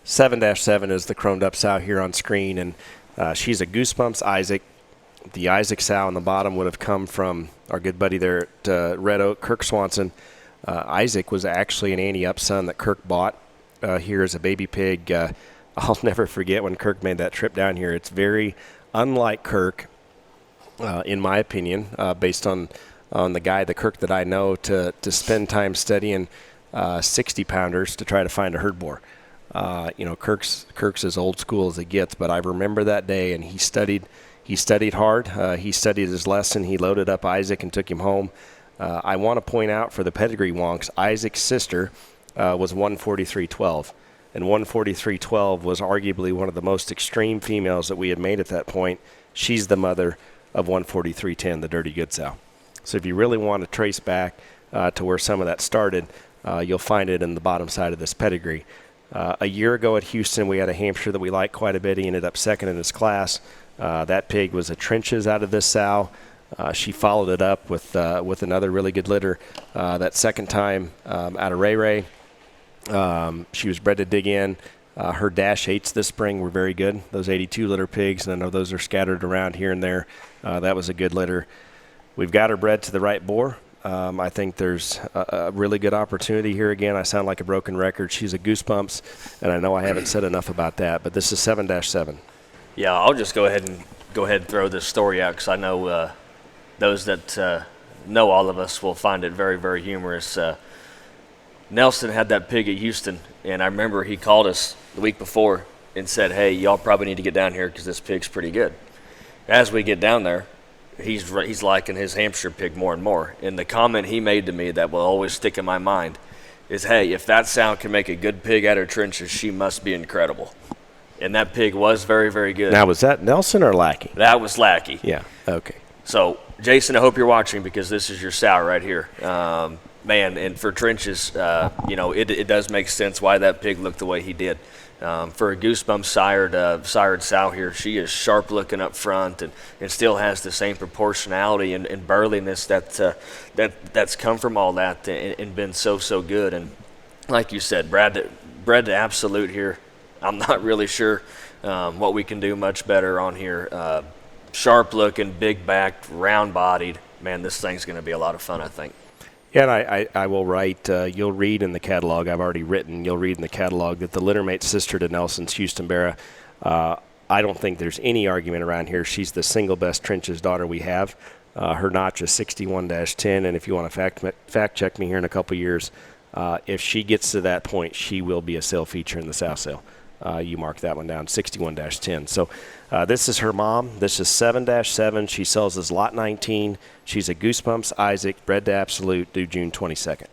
7-7 is the chromed up sow here on screen, and she's a Goosebumps Isaac. The Isaac sow on the bottom would have come from our good buddy there at Red Oak, Kirk Swanson. Isaac was actually an ante-up son that Kirk bought here as a baby pig. I'll never forget when Kirk made that trip down here. It's very unlike Kirk, in my opinion, based on the guy, the Kirk that I know, to spend time studying 60-pounders to try to find a herd boar. Kirk's as old school as it gets, but I remember that day, and he studied hard. He studied his lesson. He loaded up Isaac and took him home. I want to point out for the pedigree wonks, Isaac's sister was 143.12, and 143.12 was arguably one of the most extreme females that we had made at that point. She's the mother of 143.10, the Dirty Good sow. So if you really want to trace back to where some of that started, you'll find it in the bottom side of this pedigree. A year ago at Houston, we had a Hampshire that we liked quite a bit. He ended up second in his class. That pig was a trenches out of this sow. She followed it up with another really good litter that second time out of Ray Ray. She was bred to dig in. Her dash 8s this spring were very good. Those 82 litter pigs, and I know those are scattered around here and there. That was a good litter. We've got her bred to the right boar. I think there's a really good opportunity here again. I sound like a broken record. She's a Goosebumps, and I know I haven't said enough about that, but this is 7-7. Yeah, I'll just go ahead and throw this story out because I know those that know all of us will find it very, very humorous. Nelson had that pig at Houston, and I remember he called us the week before and said, hey, y'all probably need to get down here because this pig's pretty good. As we get down there, he's liking his Hampshire pig more and more. And the comment he made to me that will always stick in my mind is, hey, if that sow can make a good pig out of trenches, she must be incredible. And that pig was very, very good. Now, was that Nelson or Lackey? That was Lackey. Yeah, okay. So, Jason, I hope you're watching because this is your sow right here. Man, and for trenches, it does make sense why that pig looked the way he did. For a Goosebumps sired sow here, she is sharp looking up front and still has the same proportionality and burliness that's come from all that and been so good. And like you said, bred to absolute here. I'm not really sure what we can do much better on here. Sharp looking, big backed, round bodied. Man, this thing's going to be a lot of fun, I think. Yeah, and I will write, you'll read in the catalog, I've already written, you'll read in the catalog that the littermate sister to Nelson's Houston Barra, I don't think there's any argument around here. She's the single best trenches daughter we have. Her notch is 61-10, and if you want to fact check me here in a couple years, if she gets to that point, she will be a sale feature in the South Sale. You mark that one down, 61-10. So this is her mom. This is 7-7. She sells as Lot 19. She's a Goosebumps Isaac, bred to absolute, due June 22nd.